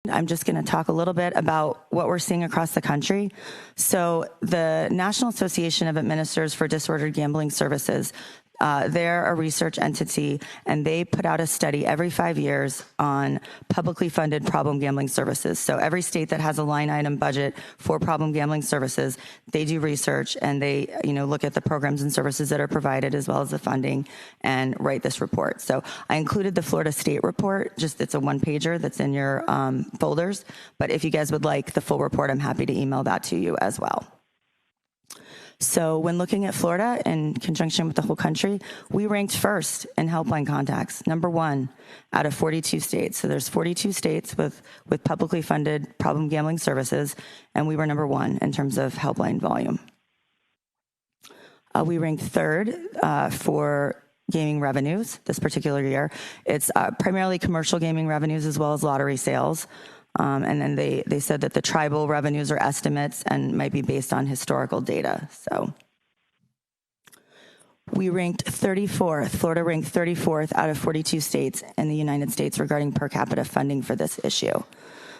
I'm just going to talk a little bit about what we're seeing across the country. So the National Association of Administrators for Disordered Gambling Services, they're a research entity, and they put out a study every 5 years on publicly funded problem gambling services. So every state that has a line item budget for problem gambling services, they do research and they, look at the programs and services that are provided as well as the funding and write this report. So I included the Florida State report, it's a one-pager that's in your folders. But if you guys would like the full report, I'm happy to email that to you as well. So when looking at Florida in conjunction with the whole country, we ranked first in helpline contacts, #1 out of 42 states. So there's 42 states with publicly funded problem gambling services, and we were #1 in terms of helpline volume. We ranked third for gaming revenues this particular year. It's primarily commercial gaming revenues as well as lottery sales. And then they said that the tribal revenues are estimates and might be based on historical data. So we ranked 34th. Florida ranked 34th out of 42 states in the United States regarding per capita funding for this issue.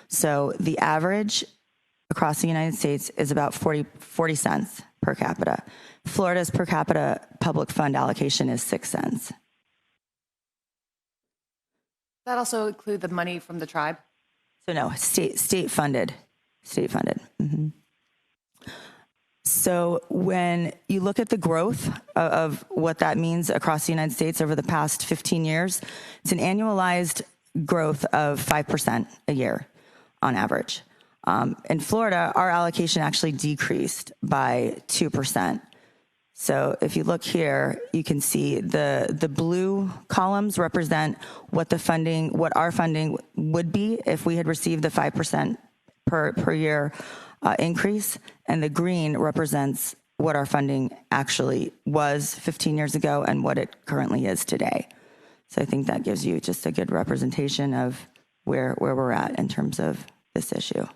So the average across the United States is about 40 cents per capita. Florida's per capita public fund allocation is 6 cents. Does that also include the money from the tribe? So no, state funded. Mm-hmm. So when you look at the growth of what that means across the United States over the past 15 years, it's an annualized growth of 5% a year on average. In Florida, our allocation actually decreased by 2%. So if you look here, you can see the blue columns represent what our funding would be if we had received the 5% per year increase, and the green represents what our funding actually was 15 years ago and what it currently is today. So I think that gives you just a good representation of where we're at in terms of this issue.